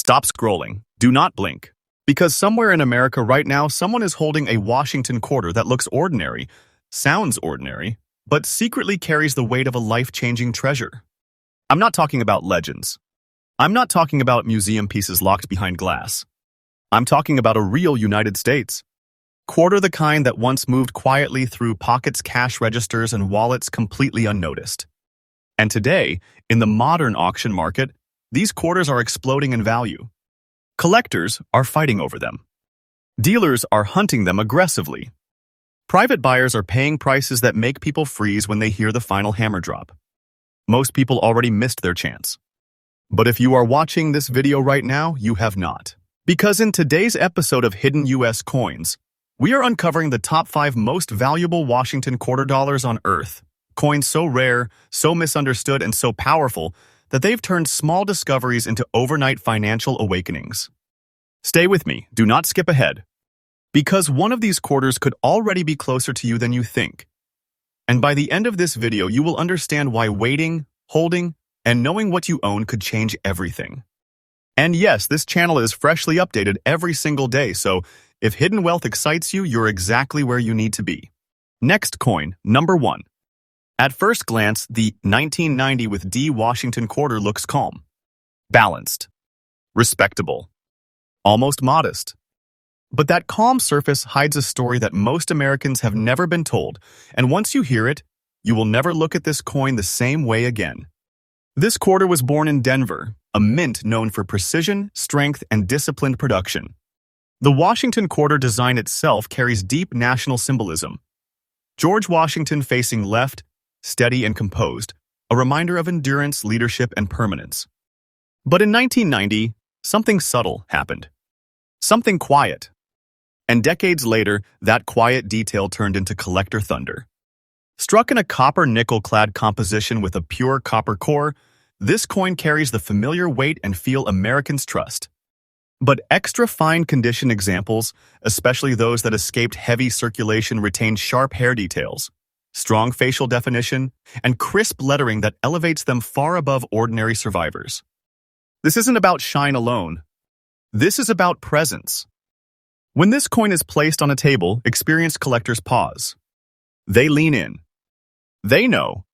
Stop scrolling. Do not blink. Because somewhere in America right now, someone is holding a Washington quarter that looks ordinary, sounds ordinary, but secretly carries the weight of a life-changing treasure. I'm not talking about legends. I'm not talking about museum pieces locked behind glass. I'm talking about a real United States quarter, the kind that once moved quietly through pockets, cash registers, and wallets completely unnoticed. And today, in the modern auction market, these quarters are exploding in value. Collectors are fighting over them. Dealers are hunting them aggressively. Private buyers are paying prices that make people freeze when they hear the final hammer drop. Most people already missed their chance. But if you are watching this video right now, you have not. Because in today's episode of Hidden US Coins, we are uncovering the top 5 most valuable Washington quarter dollars on Earth. Coins so rare, so misunderstood, and so powerful that they've turned small discoveries into overnight financial awakenings. Stay with me, do not skip ahead. Because one of these quarters could already be closer to you than you think. And by the end of this video, you will understand why waiting, holding, and knowing what you own could change everything. And yes, this channel is freshly updated every single day, so if hidden wealth excites you, you're exactly where you need to be. Next coin, number 1. At first glance, the 1990 with D Washington quarter looks calm, balanced, respectable, almost modest. But that calm surface hides a story that most Americans have never been told, and once you hear it, you will never look at this coin the same way again. This quarter was born in Denver, a mint known for precision, strength, and disciplined production. The Washington quarter design itself carries deep national symbolism. George Washington facing left, steady and composed, a reminder of endurance, leadership, and permanence. But in 1990, something subtle happened. Something quiet. And decades later, that quiet detail turned into collector thunder. Struck in a copper nickel-clad composition with a pure copper core, this coin carries the familiar weight and feel Americans trust. But extra fine condition examples, especially those that escaped heavy circulation, retain sharp hair details, strong facial definition, and crisp lettering that elevates them far above ordinary survivors. This isn't about shine alone. This is about presence. When this coin is placed on a table, experienced collectors pause. They lean in. They know.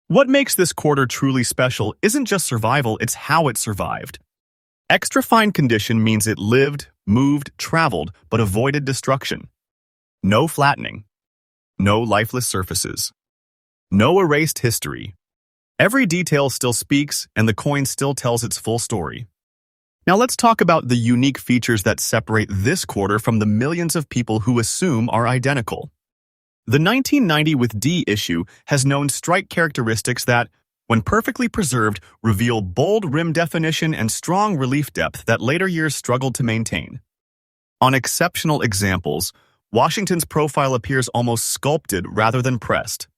What makes this quarter truly special isn't just survival, it's how it survived. Extra fine condition means it lived, moved, traveled, but avoided destruction. No flattening. No lifeless surfaces. No erased history. Every detail still speaks, and the coin still tells its full story. Now let's talk about the unique features that separate this quarter from the millions of people who assume are identical. The 1990 with D issue has known strike characteristics that, when perfectly preserved, reveal bold rim definition and strong relief depth that later years struggled to maintain. On exceptional examples, Washington's profile appears almost sculpted rather than pressed.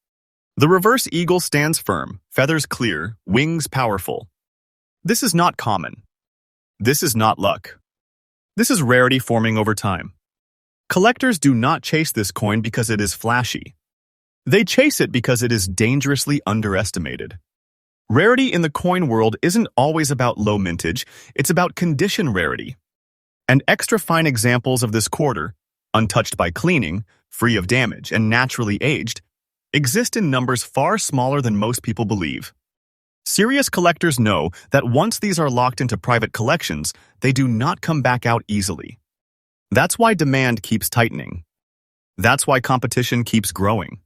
The reverse eagle stands firm, feathers clear, wings powerful. This is not common. This is not luck. This is rarity forming over time. Collectors do not chase this coin because it is flashy. They chase it because it is dangerously underestimated. Rarity in the coin world isn't always about low mintage, it's about condition rarity. And extra fine examples of this quarter, untouched by cleaning, free of damage, and naturally aged, exist in numbers far smaller than most people believe. Serious collectors know that once these are locked into private collections, they do not come back out easily. That's why demand keeps tightening. That's why competition keeps growing.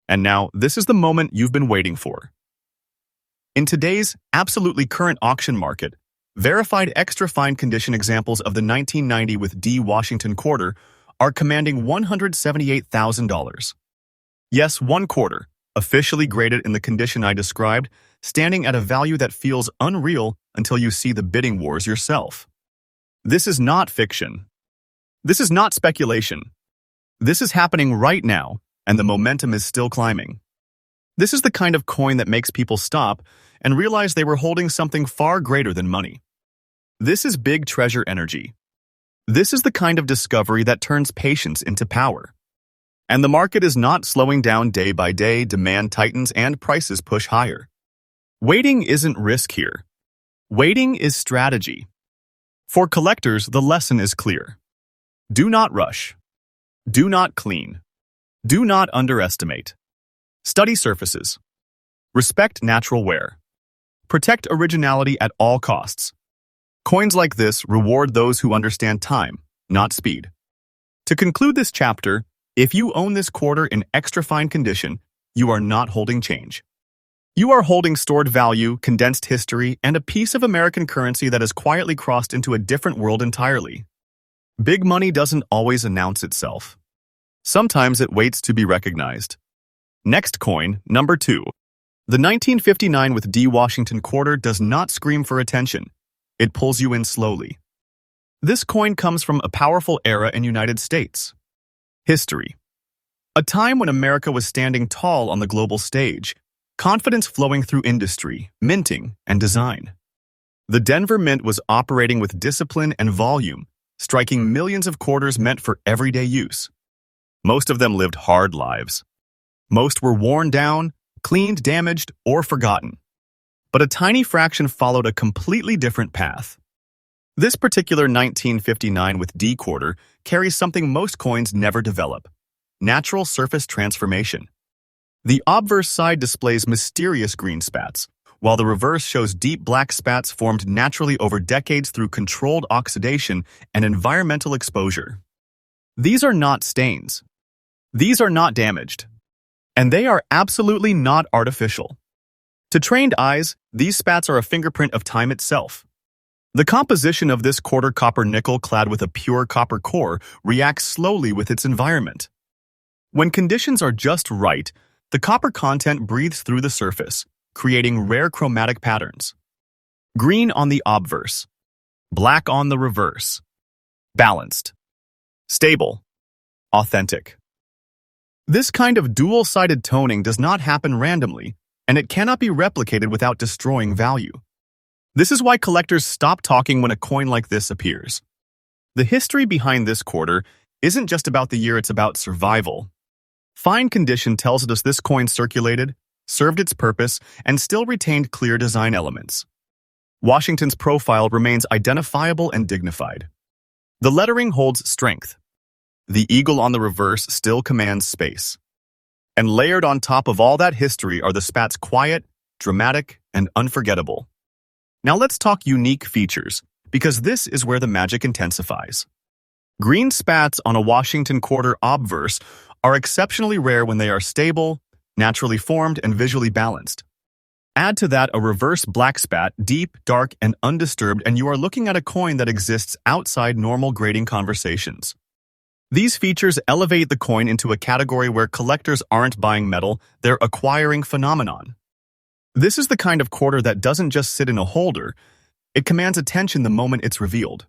And now, this is the moment you've been waiting for. In today's absolutely current auction market, verified extra fine condition examples of the 1990 with D Washington quarter are commanding $178,000. Yes, one quarter, officially graded in the condition I described, standing at a value that feels unreal until you see the bidding wars yourself. This is not fiction. This is not speculation. This is happening right now, and the momentum is still climbing. This is the kind of coin that makes people stop and realize they were holding something far greater than money. This is big treasure energy. This is the kind of discovery that turns patience into power. And the market is not slowing down day by day, demand tightens and prices push higher. Waiting isn't risk here. Waiting is strategy. For collectors, the lesson is clear. Do not rush. Do not clean. Do not underestimate. Study surfaces. Respect natural wear. Protect originality at all costs. Coins like this reward those who understand time, not speed. To conclude this chapter, if you own this quarter in extra fine condition, you are not holding change. You are holding stored value, condensed history, and a piece of American currency that has quietly crossed into a different world entirely. Big money doesn't always announce itself. Sometimes it waits to be recognized. Next coin, number 2. The 1959 with D Washington quarter does not scream for attention. It pulls you in slowly. This coin comes from a powerful era in United States. History. A time when America was standing tall on the global stage, confidence flowing through industry, minting, and design. The Denver Mint was operating with discipline and volume, striking millions of quarters meant for everyday use. Most of them lived hard lives. Most were worn down, cleaned, damaged, or forgotten. But a tiny fraction followed a completely different path. This particular 1959 with D quarter carries something most coins never develop: natural surface transformation. The obverse side displays mysterious green spats, while the reverse shows deep black spats formed naturally over decades through controlled oxidation and environmental exposure. These are not stains. These are not damaged. And they are absolutely not artificial. To trained eyes, these spats are a fingerprint of time itself. The composition of this quarter copper nickel clad with a pure copper core reacts slowly with its environment. When conditions are just right, the copper content breathes through the surface, creating rare chromatic patterns. Green on the obverse, black on the reverse. Balanced, stable, authentic. This kind of dual-sided toning does not happen randomly, and it cannot be replicated without destroying value. This is why collectors stop talking when a coin like this appears. The history behind this quarter isn't just about the year, it's about survival. Fine condition tells us this coin circulated, served its purpose, and still retained clear design elements. Washington's profile remains identifiable and dignified. The lettering holds strength. The eagle on the reverse still commands space. And layered on top of all that history are the spats quiet, dramatic, and unforgettable. Now let's talk unique features, because this is where the magic intensifies. Green spats on a Washington quarter obverse are exceptionally rare when they are stable, naturally formed, and visually balanced. Add to that a reverse black spat, deep, dark, and undisturbed, and you are looking at a coin that exists outside normal grading conversations. These features elevate the coin into a category where collectors aren't buying metal, they're acquiring phenomenon. This is the kind of quarter that doesn't just sit in a holder, it commands attention the moment it's revealed.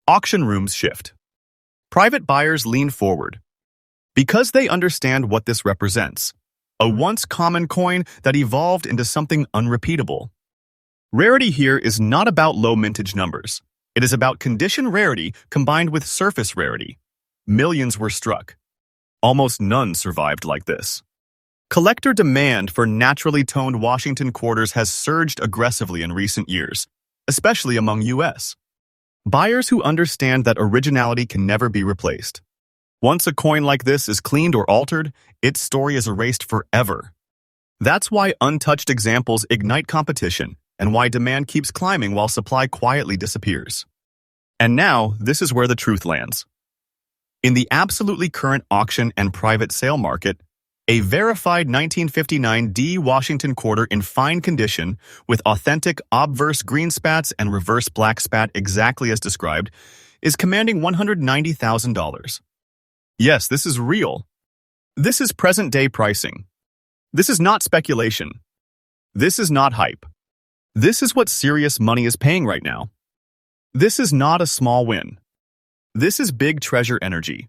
Auction rooms shift. Private buyers lean forward. Because they understand what this represents, a once common coin that evolved into something unrepeatable. Rarity here is not about low mintage numbers. It is about condition rarity combined with surface rarity. Millions were struck. Almost none survived like this. Collector demand for naturally toned Washington quarters has surged aggressively in recent years, especially among U.S. buyers who understand that originality can never be replaced. Once a coin like this is cleaned or altered, its story is erased forever. That's why untouched examples ignite competition and why demand keeps climbing while supply quietly disappears. And now, this is where the truth lands. In the absolutely current auction and private sale market, a verified 1959 D Washington quarter in fine condition with authentic obverse green spats and reverse black spat exactly as described is commanding $190,000. Yes, this is real. This is present-day pricing. This is not speculation. This is not hype. This is what serious money is paying right now. This is not a small win. This is big treasure energy.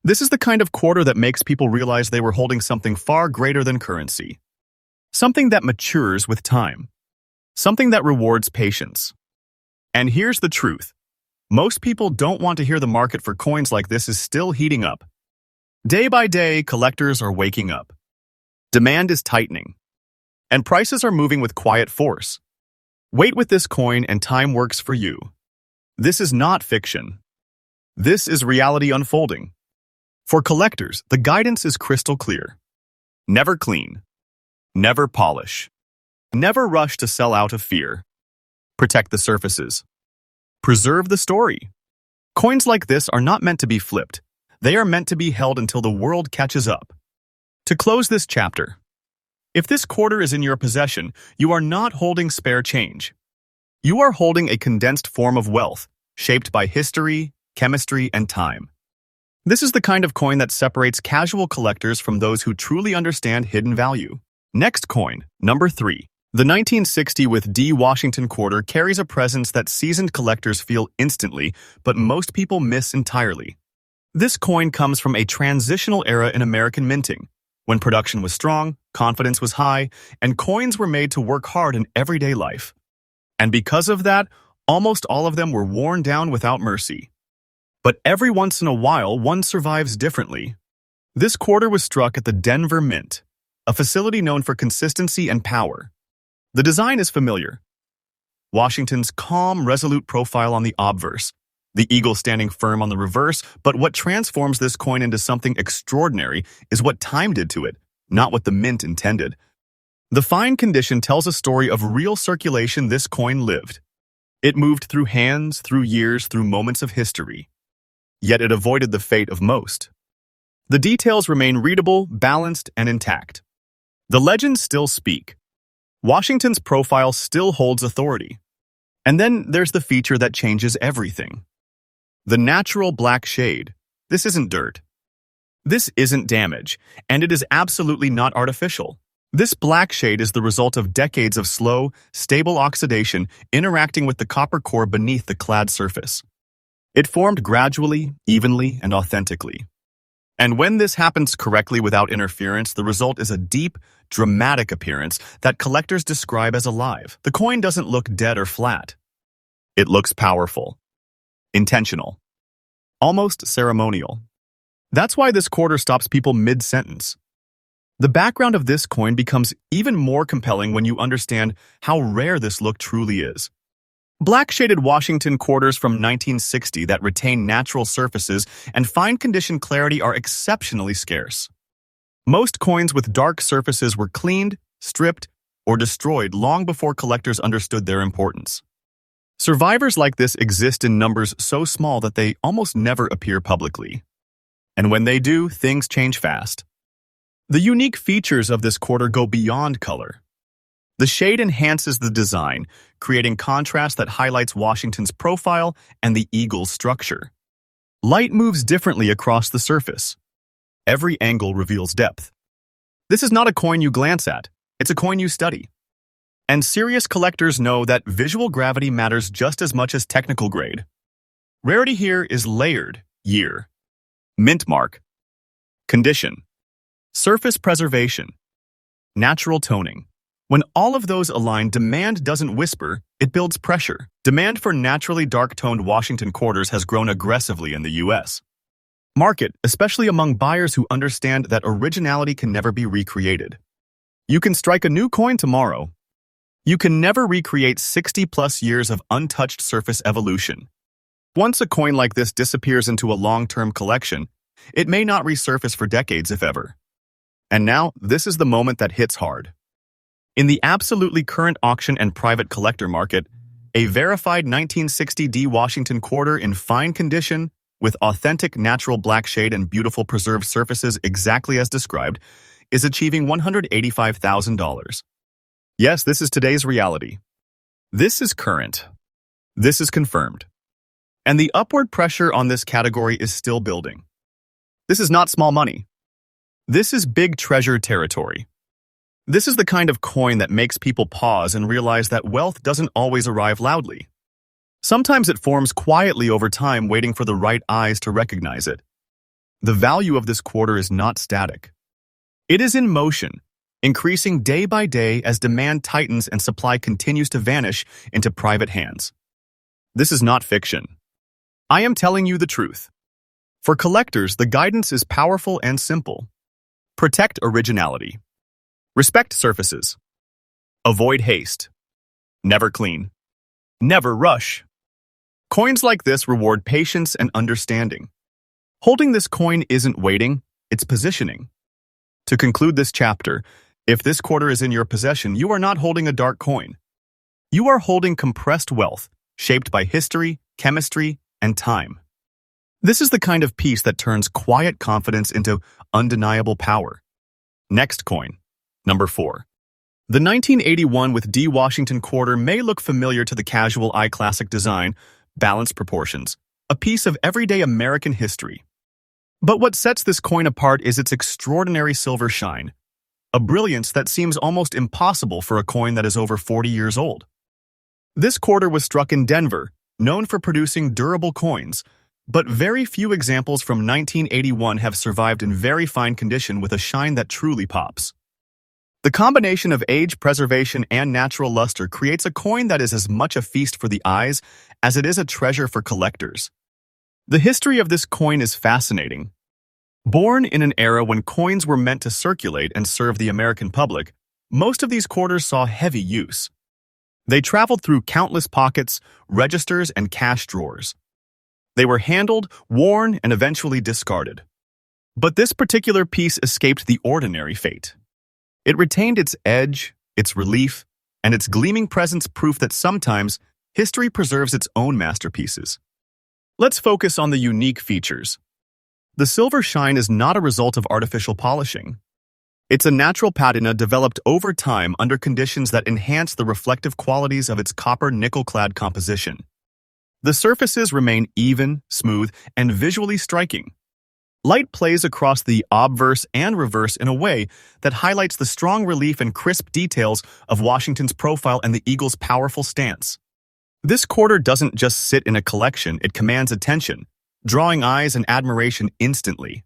This is the kind of quarter that makes people realize they were holding something far greater than currency. Something that matures with time. Something that rewards patience. And here's the truth. Most people don't want to hear the market for coins like this is still heating up. Day by day, collectors are waking up. Demand is tightening. And prices are moving with quiet force. Wait with this coin and time works for you. This is not fiction. This is reality unfolding. For collectors, the guidance is crystal clear. Never clean. Never polish. Never rush to sell out of fear. Protect the surfaces. Preserve the story. Coins like this are not meant to be flipped. They are meant to be held until the world catches up. To close this chapter, if this quarter is in your possession, you are not holding spare change. You are holding a condensed form of wealth, shaped by history, chemistry, and time. This is the kind of coin that separates casual collectors from those who truly understand hidden value. Next coin, number 3. The 1960 with D Washington quarter carries a presence that seasoned collectors feel instantly, but most people miss entirely. This coin comes from a transitional era in American minting, when production was strong, confidence was high, and coins were made to work hard in everyday life. And because of that, almost all of them were worn down without mercy. But every once in a while, one survives differently. This quarter was struck at the Denver Mint, a facility known for consistency and power. The design is familiar. Washington's calm, resolute profile on the obverse, the eagle standing firm on the reverse, but what transforms this coin into something extraordinary is what time did to it, not what the mint intended. The fine condition tells a story of real circulation this coin lived. It moved through hands, through years, through moments of history. Yet it avoided the fate of most. The details remain readable, balanced, and intact. The legends still speak. Washington's profile still holds authority. And then there's the feature that changes everything. The natural black shade. This isn't dirt. This isn't damage, and it is absolutely not artificial. This black shade is the result of decades of slow, stable oxidation interacting with the copper core beneath the clad surface. It formed gradually, evenly, and authentically. And when this happens correctly without interference, the result is a deep, dramatic appearance that collectors describe as alive. The coin doesn't look dead or flat. It looks powerful, intentional, almost ceremonial. That's why this quarter stops people mid-sentence. The background of this coin becomes even more compelling when you understand how rare this look truly is. Black-shaded Washington quarters from 1960 that retain natural surfaces and fine condition clarity are exceptionally scarce. Most coins with dark surfaces were cleaned, stripped, or destroyed long before collectors understood their importance. Survivors like this exist in numbers so small that they almost never appear publicly. And when they do, things change fast. The unique features of this quarter go beyond color. The shade enhances the design, creating contrast that highlights Washington's profile and the eagle's structure. Light moves differently across the surface. Every angle reveals depth. This is not a coin you glance at, it's a coin you study. And serious collectors know that visual gravity matters just as much as technical grade. Rarity here is layered, year, mint mark, condition, surface preservation, natural toning. When all of those align, demand doesn't whisper, it builds pressure. Demand for naturally dark-toned Washington quarters has grown aggressively in the U.S. market, especially among buyers who understand that originality can never be recreated. You can strike a new coin tomorrow. You can never recreate 60-plus years of untouched surface evolution. Once a coin like this disappears into a long-term collection, it may not resurface for decades if ever. And now, this is the moment that hits hard. In the absolutely current auction and private collector market, a verified 1960 D Washington quarter in fine condition, with authentic natural black shade and beautiful preserved surfaces exactly as described, is achieving $185,000. Yes, this is today's reality. This is current. This is confirmed. And the upward pressure on this category is still building. This is not small money. This is big treasure territory. This is the kind of coin that makes people pause and realize that wealth doesn't always arrive loudly. Sometimes it forms quietly over time, waiting for the right eyes to recognize it. The value of this quarter is not static. It is in motion, increasing day by day as demand tightens and supply continues to vanish into private hands. This is not fiction. I am telling you the truth. For collectors, the guidance is powerful and simple. Protect originality. Respect surfaces. Avoid haste. Never clean. Never rush. Coins like this reward patience and understanding. Holding this coin isn't waiting, it's positioning. To conclude this chapter, if this quarter is in your possession, you are not holding a dark coin. You are holding compressed wealth, shaped by history, chemistry, and time. This is the kind of piece that turns quiet confidence into undeniable power. Next coin, number 4. The 1981 with D. Washington quarter may look familiar to the casual eye. Classic design, balanced proportions, a piece of everyday American history. But what sets this coin apart is its extraordinary silver shine, a brilliance that seems almost impossible for a coin that is over 40 years old. This quarter was struck in Denver, known for producing durable coins, but very few examples from 1981 have survived in very fine condition with a shine that truly pops. The combination of age, preservation, and natural luster creates a coin that is as much a feast for the eyes as it is a treasure for collectors. The history of this coin is fascinating. Born in an era when coins were meant to circulate and serve the American public, most of these quarters saw heavy use. They traveled through countless pockets, registers, and cash drawers. They were handled, worn, and eventually discarded. But this particular piece escaped the ordinary fate. It retained its edge, its relief, and its gleaming presence, proof that sometimes history preserves its own masterpieces. Let's focus on the unique features. The silver shine is not a result of artificial polishing. It's a natural patina developed over time under conditions that enhance the reflective qualities of its copper nickel-clad composition. The surfaces remain even, smooth, and visually striking. Light plays across the obverse and reverse in a way that highlights the strong relief and crisp details of Washington's profile and the eagle's powerful stance. This quarter doesn't just sit in a collection, it commands attention, drawing eyes and admiration instantly.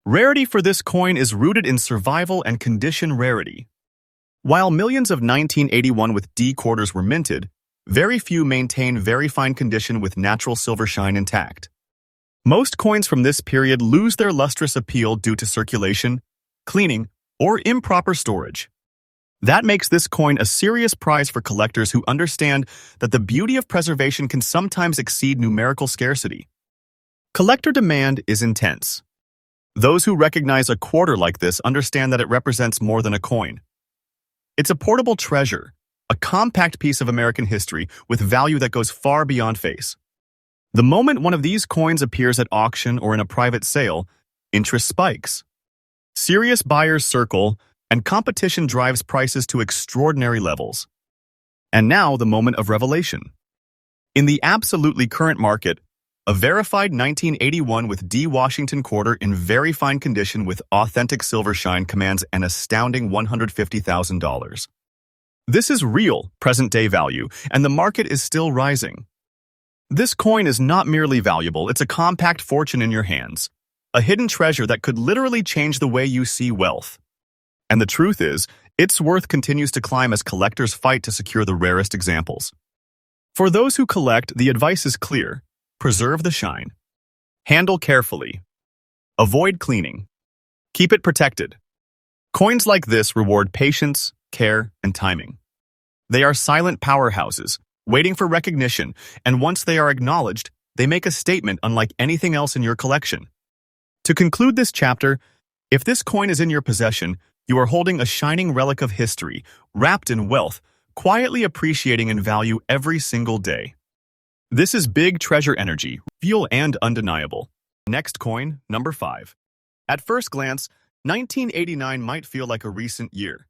Rarity for this coin is rooted in survival and condition rarity. While millions of 1981 with D quarters were minted, very few maintain very fine condition with natural silver shine intact. Most coins from this period lose their lustrous appeal due to circulation, cleaning, or improper storage. That makes this coin a serious prize for collectors who understand that the beauty of preservation can sometimes exceed numerical scarcity. Collector demand is intense. Those who recognize a quarter like this understand that it represents more than a coin. It's a portable treasure, a compact piece of American history with value that goes far beyond face. The moment one of these coins appears at auction or in a private sale, interest spikes. Serious buyers circle, and competition drives prices to extraordinary levels. And now the moment of revelation. In the absolutely current market, a verified 1981 with D. Washington quarter in very fine condition with authentic silver shine commands an astounding $150,000. This is real, present-day value, and the market is still rising. This coin is not merely valuable, it's a compact fortune in your hands, a hidden treasure that could literally change the way you see wealth. And the truth is, its worth continues to climb as collectors fight to secure the rarest examples. For those who collect, the advice is clear: preserve the shine. Handle carefully. Avoid cleaning. Keep it protected. Coins like this reward patience, care, and timing. They are silent powerhouses, waiting for recognition, and once they are acknowledged, they make a statement unlike anything else in your collection. To conclude this chapter, if this coin is in your possession, you are holding a shining relic of history, wrapped in wealth, quietly appreciating in value every single day. This is big treasure energy, real and undeniable. Next coin, number 5. At first glance, 1989 might feel like a recent year.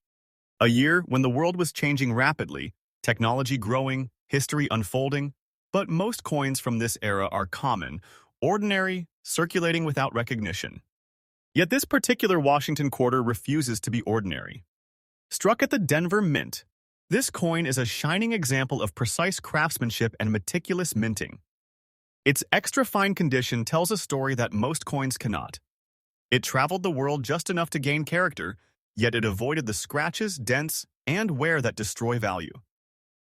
A year when the world was changing rapidly, technology growing, history unfolding, but most coins from this era are common, ordinary, circulating without recognition. Yet this particular Washington quarter refuses to be ordinary. Struck at the Denver Mint, this coin is a shining example of precise craftsmanship and meticulous minting. Its extra fine condition tells a story that most coins cannot. It traveled the world just enough to gain character, yet it avoided the scratches, dents, and wear that destroy value.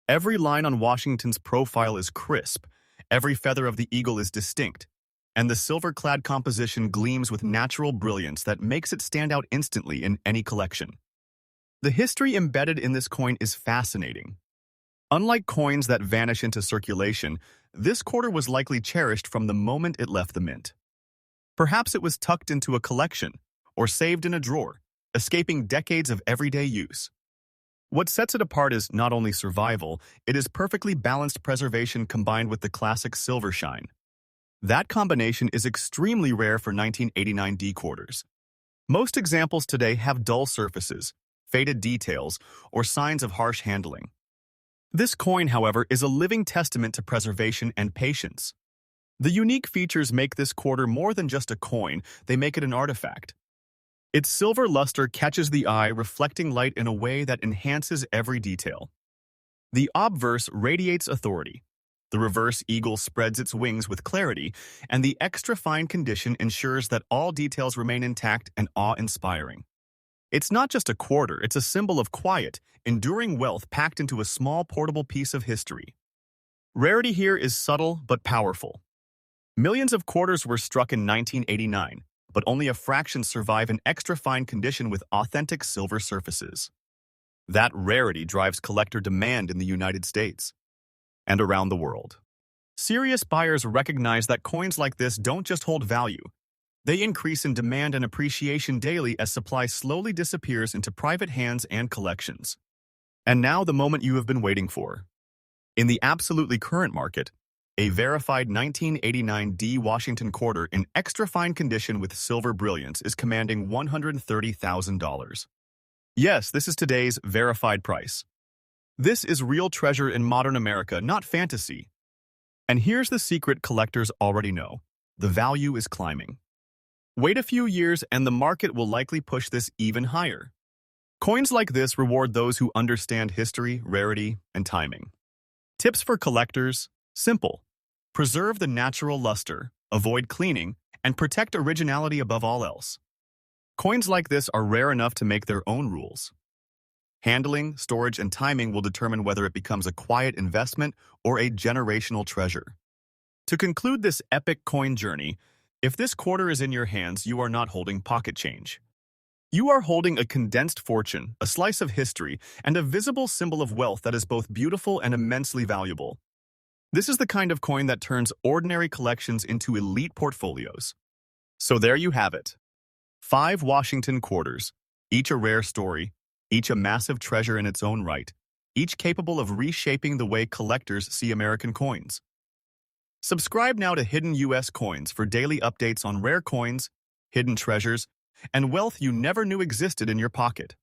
Every line on Washington's profile is crisp, every feather of the eagle is distinct, and the silver-clad composition gleams with natural brilliance that makes it stand out instantly in any collection. The history embedded in this coin is fascinating. Unlike coins that vanish into circulation, this quarter was likely cherished from the moment it left the mint. Perhaps it was tucked into a collection or saved in a drawer, escaping decades of everyday use. What sets it apart is not only survival, it is perfectly balanced preservation combined with the classic silver shine. That combination is extremely rare for 1989 D quarters. Most examples today have dull surfaces, faded details, or signs of harsh handling. This coin, however, is a living testament to preservation and patience. The unique features make this quarter more than just a coin, they make it an artifact. Its silver luster catches the eye, reflecting light in a way that enhances every detail. The obverse radiates authority. The reverse eagle spreads its wings with clarity, and the extra fine condition ensures that all details remain intact and awe-inspiring. It's not just a quarter, it's a symbol of quiet, enduring wealth packed into a small portable piece of history. Rarity here is subtle but powerful. Millions of quarters were struck in 1989, but only a fraction survive in extra fine condition with authentic silver surfaces. That rarity drives collector demand in the United States and around the world. Serious buyers recognize that coins like this don't just hold value. They increase in demand and appreciation daily as supply slowly disappears into private hands and collections. And now the moment you have been waiting for. In the absolutely current market, a verified 1989 D Washington quarter in extra fine condition with silver brilliance is commanding $130,000. Yes, this is today's verified price. This is real treasure in modern America, not fantasy. And here's the secret collectors already know. The value is climbing. Wait a few years and the market will likely push this even higher. Coins like this reward those who understand history, rarity, and timing. Tips for collectors: simple. Preserve the natural luster, avoid cleaning, and protect originality above all else. Coins like this are rare enough to make their own rules. Handling, storage, and timing will determine whether it becomes a quiet investment or a generational treasure. To conclude this epic coin journey, if this quarter is in your hands, you are not holding pocket change. You are holding a condensed fortune, a slice of history, and a visible symbol of wealth that is both beautiful and immensely valuable. This is the kind of coin that turns ordinary collections into elite portfolios. So there you have it. 5 Washington quarters, each a rare story, each a massive treasure in its own right, each capable of reshaping the way collectors see American coins. Subscribe now to Hidden US Coins for daily updates on rare coins, hidden treasures, and wealth you never knew existed in your pocket.